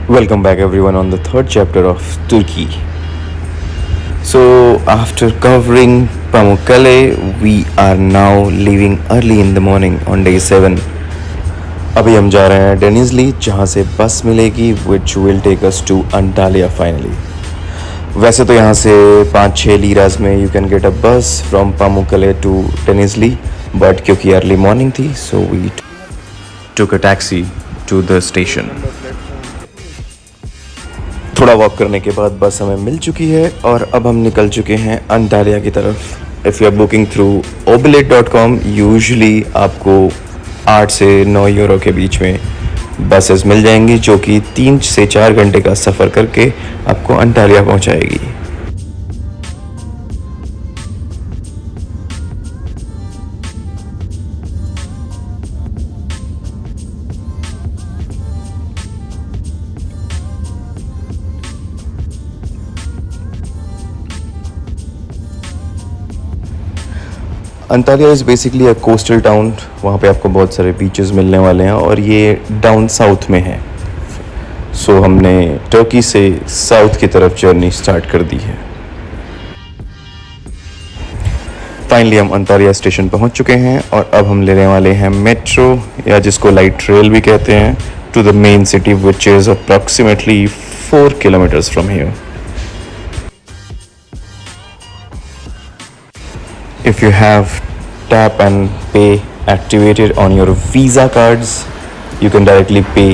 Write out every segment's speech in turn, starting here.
Welcome back, everyone, on the third chapter of Turkey. So, after covering Pamukkale, we are now leaving early in the morning on day 7. अभी हम जा रहे हैं डेनिजली जहाँ से bus मिलेगी which will take us to Antalya finally. वैसे तो यहाँ से 5-6 लीराज में you can get a bus from Pamukkale to Denizli, but क्योंकि अर्ली मॉर्निंग थी so we took a taxi to the station. थोड़ा वॉक करने के बाद बस हमें मिल चुकी है और अब हम निकल चुके हैं अंटालिया की तरफ. If you are booking through obelit.com usually आपको 8 से 9 यूरो के बीच में बसेस मिल जाएंगी जो कि 3 से 4 घंटे का सफ़र करके आपको अंटालिया पहुंचाएगी. Antalya is basically a coastal town. वहाँ पे आपको बहुत सारे बीचेस मिलने वाले हैं और ये डाउन साउथ में है. सो हमने टर्की से साउथ की तरफ जर्नी स्टार्ट कर दी है. फाइनली हम अंटालिया स्टेशन पहुँच चुके हैं और अब हम लेने वाले हैं मेट्रो या जिसको लाइट रेल भी कहते हैं to the main city which is approximately 4 kilometres from here. If you have tap and pay activated on your Visa cards, you can directly pay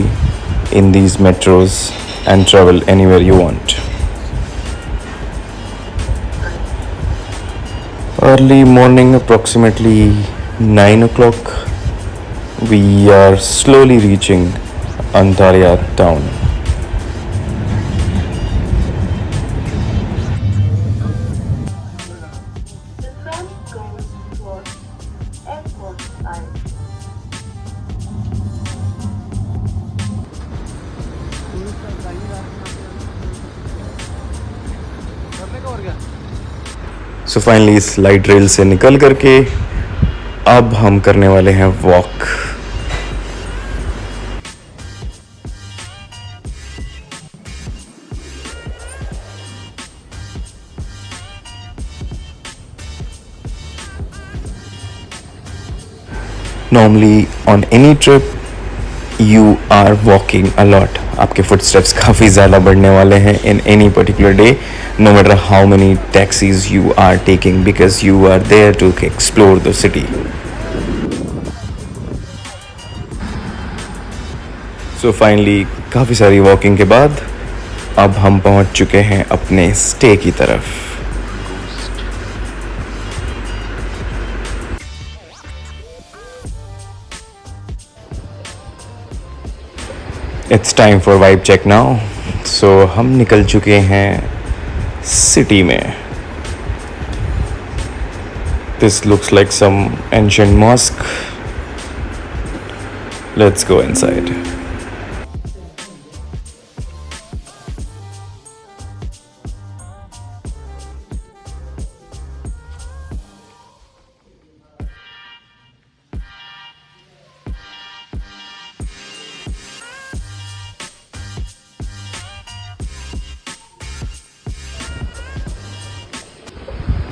in these metros and travel anywhere you want. Early morning, approximately 9 o'clock, we are slowly reaching Antalya town. So finally इस light rail से निकल करके अब हम करने वाले हैं walk. Normally on any trip you are walking a lot. आपके फुटस्टेप्स काफ़ी ज़्यादा बढ़ने वाले हैं in any particular day, no matter how many taxis you are taking, because you are there to explore the city. So finally काफ़ी सारी walking के बाद अब हम पहुंच चुके हैं अपने स्टे की तरफ. It's time for vibe check now. So हम निकल चुके हैं सिटी में. This looks like some ancient mosque. Let's go inside.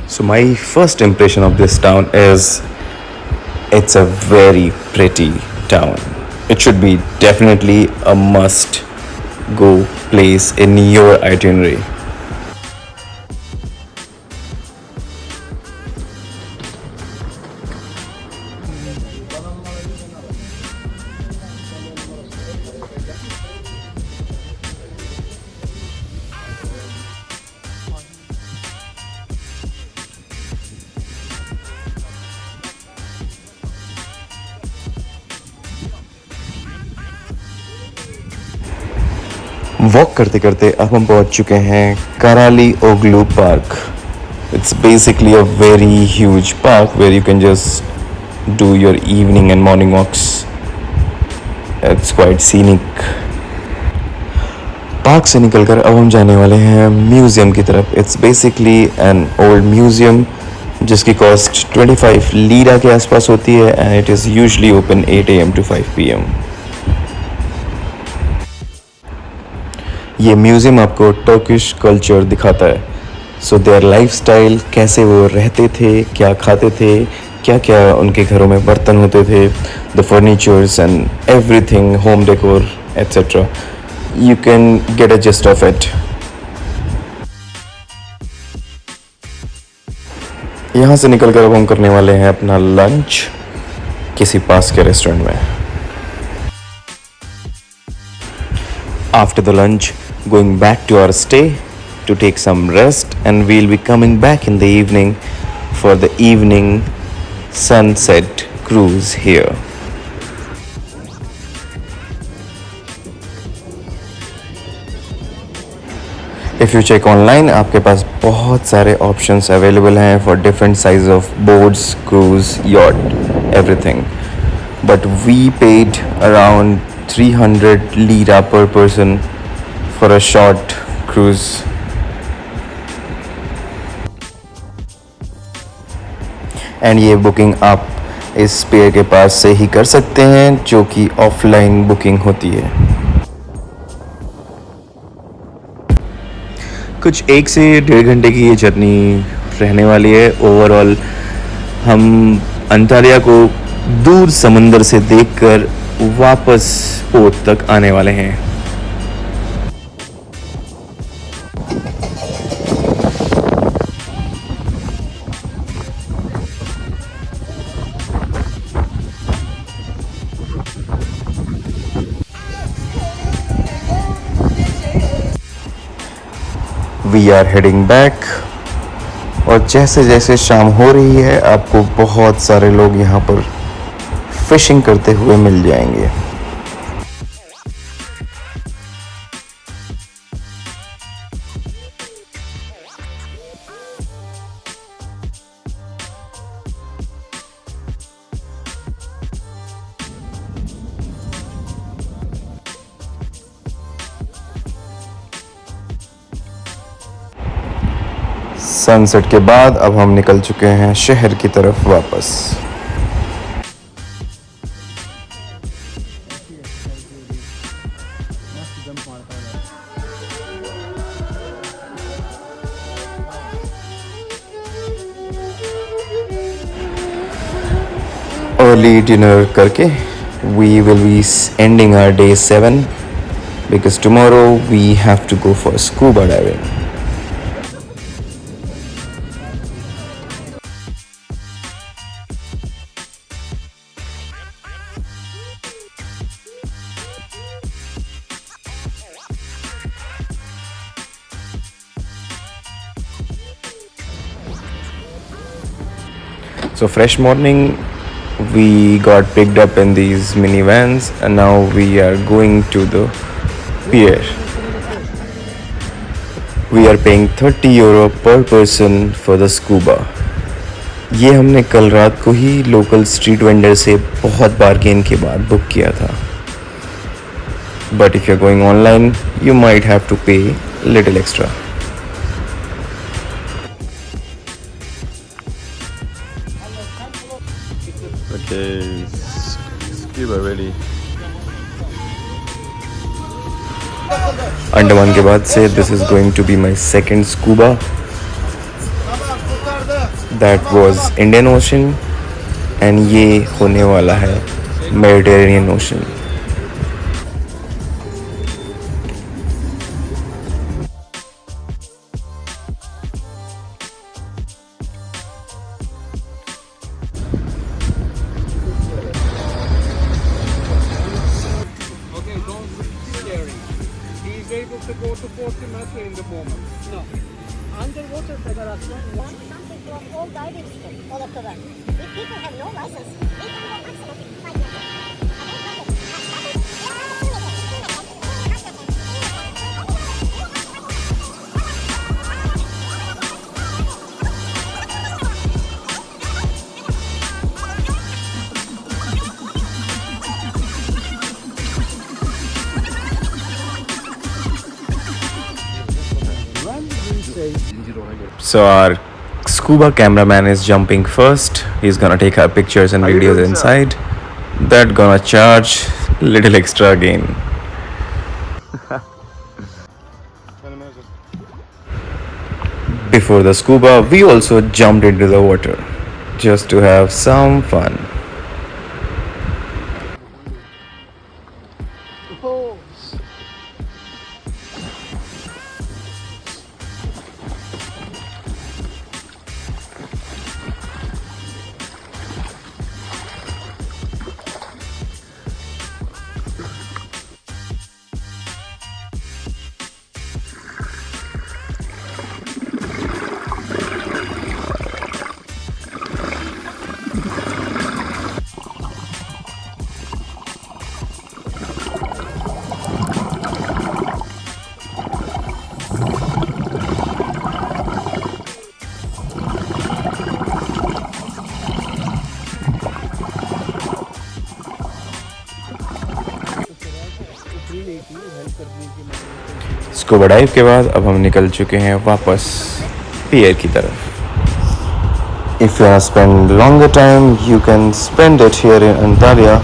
So my first impression of this town is it's a very pretty town. It should be definitely a must go place in your itinerary. Walk करते करते अब हम पहुंच चुके हैं Karaalioglu park. It's basically a very huge park where you can just do your evening and morning walks. It's quite scenic. Park से निकलकर अब हम जाने वाले हैं म्यूज़ियम की तरफ. It's basically an old museum जिसकी कॉस्ट 25 लीरा के आसपास होती है and it is usually open 8 AM to 5 PM. ये म्यूज़ियम आपको टर्किश कल्चर दिखाता है. सो देयर लाइफस्टाइल, कैसे वो रहते थे, क्या खाते थे, क्या क्या उनके घरों में बर्तन होते थे, the furnitures and everything, home decor etcetera. You can get a just of it. यहाँ से निकल कर अब हम करने वाले हैं अपना लंच किसी पास के रेस्टोरेंट में. After the lunch, going back to our stay to take some rest, and we'll be coming back in the evening for the evening sunset cruise here. If you check online, आपके पास बहुत सारे options available हैं for different size of boats, cruise, yacht, everything. But we paid around 300 lira per person for a short cruise. And ये booking आप इस pair के पास से ही कर सकते हैं, जो कि ऑफलाइन बुकिंग होती है. कुछ 1 से 1.5 घंटे की ये जर्नी रहने वाली है. ओवरऑल हम अंटालिया को दूर समंदर से देखकर वापस पोर्ट तक आने वाले हैं. We are heading back. और जैसे जैसे शाम हो रही है, आपको बहुत सारे लोग यहाँ पर फिशिंग करते हुए मिल जाएंगे. सनसेट के बाद अब हम निकल चुके हैं शहर की तरफ वापस. अर्ली डिनर करके we will be ending our day 7 because tomorrow we have to go for scuba diving. So fresh morning, we got picked up in these minivans and now we are going to the pier. We are paying 30 euro per person for the scuba. ये हमने कल रात को ही local street vendor से बहुत bargain के बाद book किया था. But if you're going online, you might have to pay little extra. Okay, scuba ready. Andaman के बाद से this is going to be my second scuba. That was Indian Ocean and ये होने वाला है Mediterranean Ocean. Able to go to 40 meters in the moment. No. Underwater Federation wants something to all diving people all of the world. If people have no license, they can go maximum 5 meters. So our scuba cameraman is jumping first. He's gonna take our pictures and videos inside. That gonna charge little extra again. Before the scuba, we also jumped into the water just to have some fun. Oh. Scuba dive के बाद अब हम निकल चुके हैं वापस पियर की तरफ. If you want to spend longer time, you can spend it here in Antalya.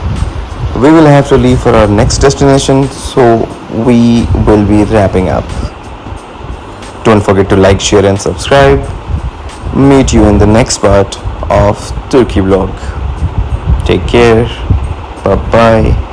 We will have to leave for our next destination, so we will be wrapping up. Don't forget to like, share and subscribe. Meet you in the next part of Turkey vlog. Take care. Bye bye.